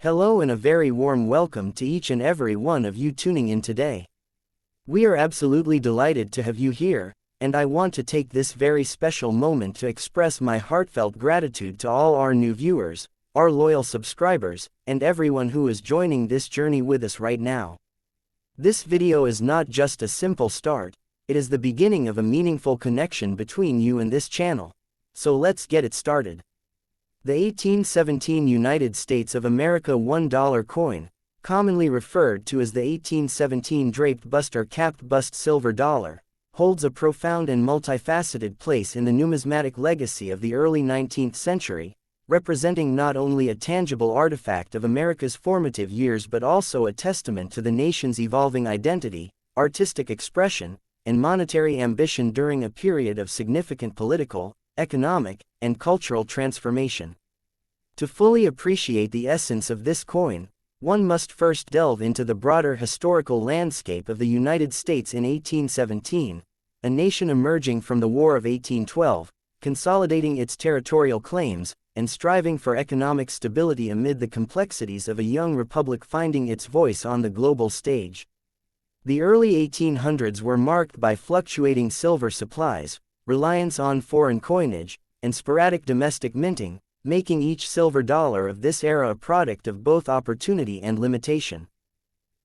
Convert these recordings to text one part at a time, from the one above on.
Hello and a very warm welcome to each and every one of you tuning in today. We are absolutely delighted to have you here, and I want to take this very special moment to express my heartfelt gratitude to all our new viewers, our loyal subscribers, and everyone who is joining this journey with us right now. This video is not just a simple start, it is the beginning of a meaningful connection between you and this channel. So let's get it started. The 1817 United States of America $1 coin, commonly referred to as the 1817 draped bust or capped bust silver dollar, holds a profound and multifaceted place in the numismatic legacy of the early 19th century, representing not only a tangible artifact of America's formative years but also a testament to the nation's evolving identity, artistic expression, and monetary ambition during a period of significant political, economic, and cultural transformation. To fully appreciate the essence of this coin, one must first delve into the broader historical landscape of the United States in 1817, a nation emerging from the War of 1812, consolidating its territorial claims, and striving for economic stability amid the complexities of a young republic finding its voice on the global stage. The early 1800s were marked by fluctuating silver supplies, reliance on foreign coinage, and sporadic domestic minting, making each silver dollar of this era a product of both opportunity and limitation.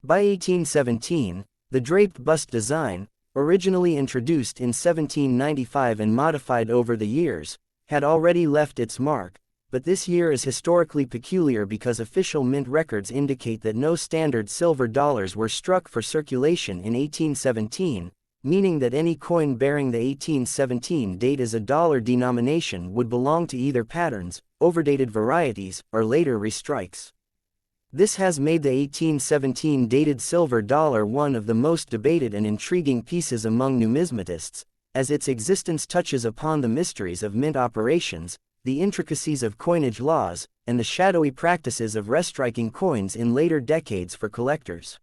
By 1817, the draped bust design, originally introduced in 1795 and modified over the years, had already left its mark, but this year is historically peculiar because official mint records indicate that no standard silver dollars were struck for circulation in 1817, meaning that any coin bearing the 1817 date as a dollar denomination would belong to either patterns, overdated varieties, or later restrikes. This has made the 1817 dated silver dollar one of the most debated and intriguing pieces among numismatists, as its existence touches upon the mysteries of mint operations, the intricacies of coinage laws, and the shadowy practices of restriking coins in later decades for collectors.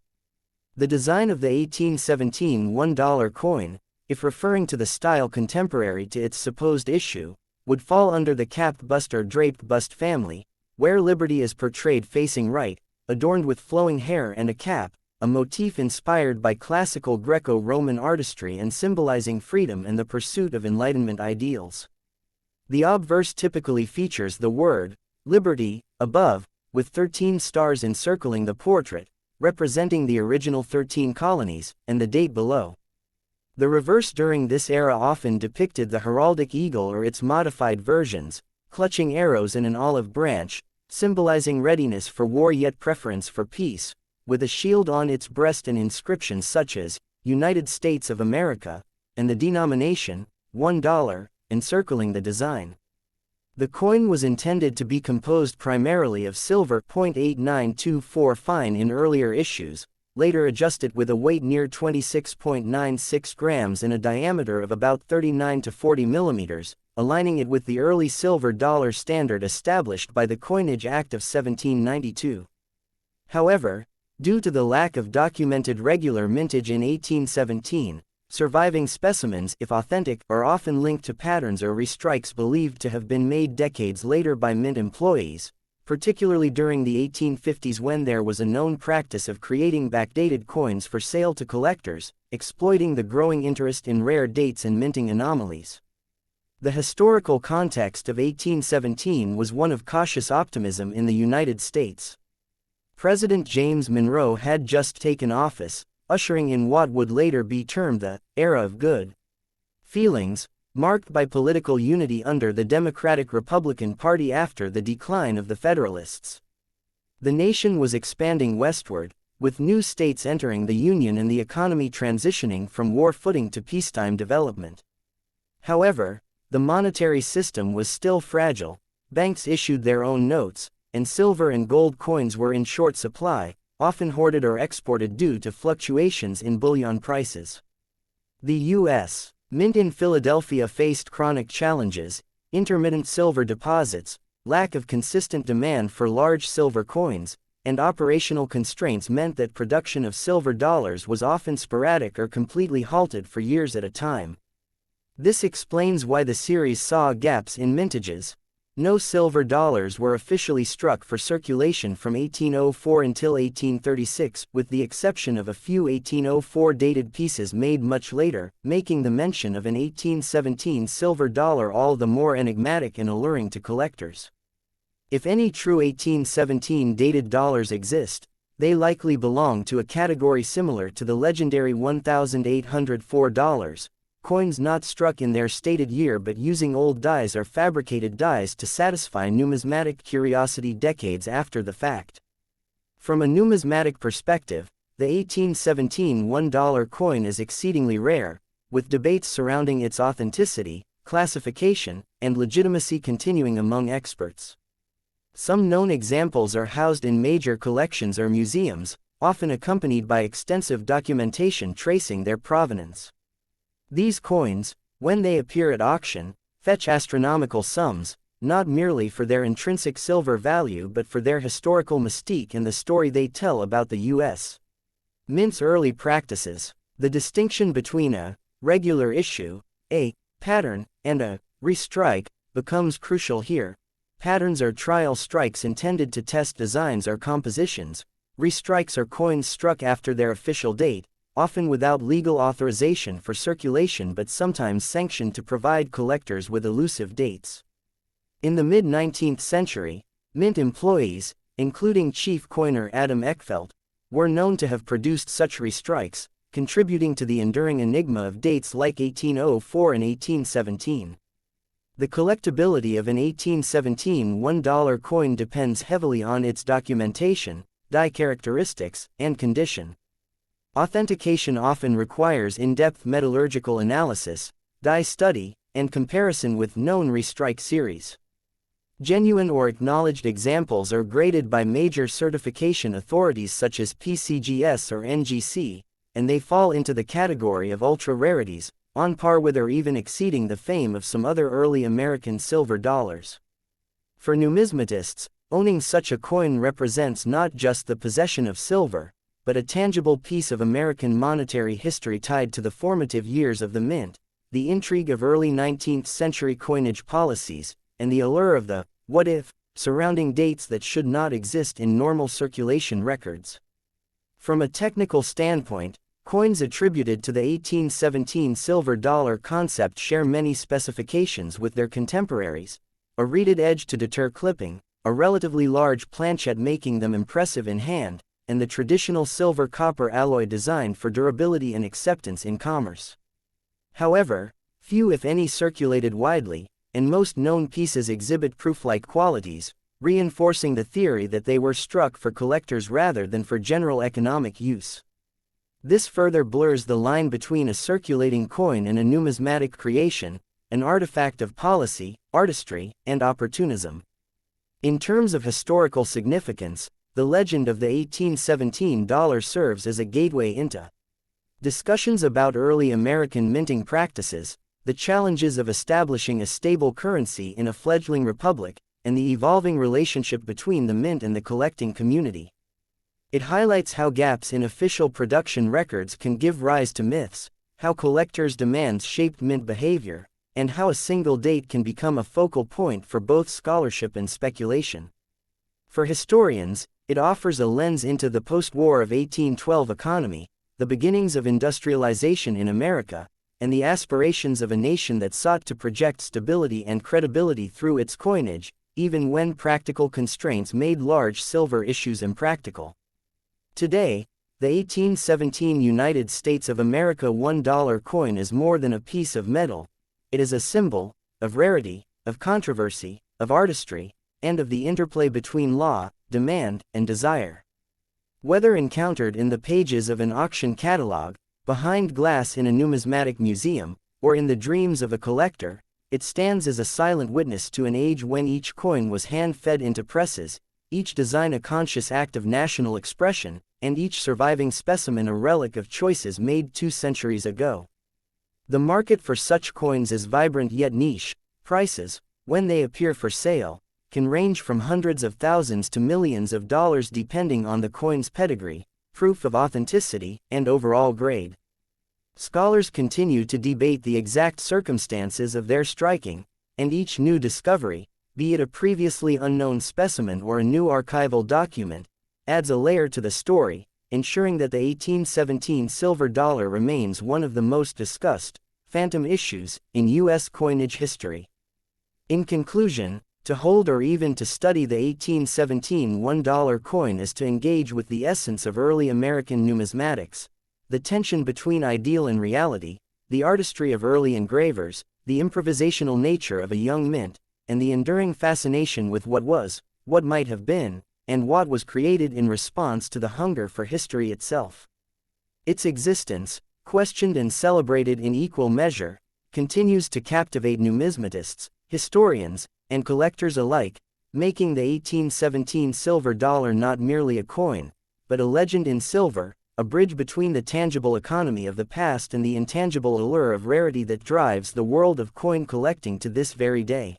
The design of the 1817 $1 coin, if referring to the style contemporary to its supposed issue, would fall under the capped bust or draped bust family, where liberty is portrayed facing right, adorned with flowing hair and a cap, a motif inspired by classical Greco-Roman artistry and symbolizing freedom and the pursuit of Enlightenment ideals. The obverse typically features the word, liberty, above, with 13 stars encircling the portrait, representing the original 13 colonies, and the date below. The reverse during this era often depicted the heraldic eagle or its modified versions, clutching arrows in an olive branch, symbolizing readiness for war yet preference for peace, with a shield on its breast and inscriptions such as, United States of America, and the denomination, $1, encircling the design. The coin was intended to be composed primarily of silver .8924 fine in earlier issues, later adjusted with a weight near 26.96 grams and a diameter of about 39 to 40 millimeters, aligning it with the early silver dollar standard established by the Coinage Act of 1792. However, due to the lack of documented regular mintage in 1817, surviving specimens, if authentic, are often linked to patterns or restrikes believed to have been made decades later by mint employees, particularly during the 1850s when there was a known practice of creating backdated coins for sale to collectors, exploiting the growing interest in rare dates and minting anomalies. The historical context of 1817 was one of cautious optimism in the United States. President James Monroe had just taken office, ushering in what would later be termed the era of good feelings, marked by political unity under the Democratic-Republican Party after the decline of the Federalists. The nation was expanding westward, with new states entering the Union and the economy transitioning from war footing to peacetime development. However, the monetary system was still fragile, banks issued their own notes, and silver and gold coins were in short supply, often hoarded or exported due to fluctuations in bullion prices. The U.S. Mint in Philadelphia faced chronic challenges, intermittent silver deposits, lack of consistent demand for large silver coins, and operational constraints meant that production of silver dollars was often sporadic or completely halted for years at a time. This explains why the series saw gaps in mintages, No silver dollars were officially struck for circulation from 1804 until 1836, with the exception of a few 1804 dated pieces made much later, making the mention of an 1817 silver dollar all the more enigmatic and alluring to collectors. If any true 1817 dated dollars exist, they likely belong to a category similar to the legendary $1,804. Coins not struck in their stated year but using old dies or fabricated dies to satisfy numismatic curiosity decades after the fact. From a numismatic perspective, the 1817 $1 coin is exceedingly rare, with debates surrounding its authenticity, classification, and legitimacy continuing among experts. Some known examples are housed in major collections or museums, often accompanied by extensive documentation tracing their provenance. These coins, when they appear at auction, fetch astronomical sums, not merely for their intrinsic silver value but for their historical mystique and the story they tell about the U.S. Mint's early practices. The distinction between a regular issue, a pattern, and a restrike becomes crucial here. Patterns are trial strikes intended to test designs or compositions. Restrikes are coins struck after their official date, often without legal authorization for circulation but sometimes sanctioned to provide collectors with elusive dates. In the mid-19th century, mint employees, including chief coiner Adam Eckfeldt, were known to have produced such restrikes, contributing to the enduring enigma of dates like 1804 and 1817. The collectability of an 1817 $1 coin depends heavily on its documentation, die characteristics, and condition. Authentication often requires in-depth metallurgical analysis, die study, and comparison with known restrike series. Genuine or acknowledged examples are graded by major certification authorities such as PCGS or NGC, and they fall into the category of ultra-rarities, on par with or even exceeding the fame of some other early American silver dollars. For numismatists, owning such a coin represents not just the possession of silver, but a tangible piece of American monetary history tied to the formative years of the mint, the intrigue of early 19th century coinage policies, and the allure of the what if surrounding dates that should not exist in normal circulation records. From a technical standpoint, coins attributed to the 1817 silver dollar concept share many specifications with their contemporaries: a reeded edge to deter clipping, a relatively large planchet making them impressive in hand, and the traditional silver-copper alloy design for durability and acceptance in commerce. However, few if any circulated widely, and most known pieces exhibit proof-like qualities, reinforcing the theory that they were struck for collectors rather than for general economic use. This further blurs the line between a circulating coin and a numismatic creation, an artifact of policy, artistry, and opportunism. In terms of historical significance, the legend of the 1817 dollar serves as a gateway into discussions about early American minting practices, the challenges of establishing a stable currency in a fledgling republic, and the evolving relationship between the mint and the collecting community. It highlights how gaps in official production records can give rise to myths, how collectors' demands shaped mint behavior, and how a single date can become a focal point for both scholarship and speculation. For historians, it offers a lens into the post-war of 1812 economy, the beginnings of industrialization in America, and the aspirations of a nation that sought to project stability and credibility through its coinage, even when practical constraints made large silver issues impractical. Today, the 1817 United States of America $1 coin is more than a piece of metal. It is a symbol of rarity, of controversy, of artistry, and of the interplay between law, demand, and desire. Whether encountered in the pages of an auction catalog, behind glass in a numismatic museum, or in the dreams of a collector, it stands as a silent witness to an age when each coin was hand-fed into presses, each design a conscious act of national expression, and each surviving specimen a relic of choices made 2 centuries ago. The market for such coins is vibrant yet niche. Prices, when they appear for sale, can range from hundreds of thousands to millions of dollars depending on the coin's pedigree, proof of authenticity, and overall grade. Scholars continue to debate the exact circumstances of their striking, and each new discovery, be it a previously unknown specimen or a new archival document, adds a layer to the story, ensuring that the 1817 silver dollar remains one of the most discussed, phantom issues, in U.S. coinage history. In conclusion, to hold or even to study the 1817 $1 coin is to engage with the essence of early American numismatics, the tension between ideal and reality, the artistry of early engravers, the improvisational nature of a young mint, and the enduring fascination with what was, what might have been, and what was created in response to the hunger for history itself. Its existence, questioned and celebrated in equal measure, continues to captivate numismatists, historians, and collectors alike, making the 1817 silver dollar not merely a coin, but a legend in silver, a bridge between the tangible economy of the past and the intangible allure of rarity that drives the world of coin collecting to this very day.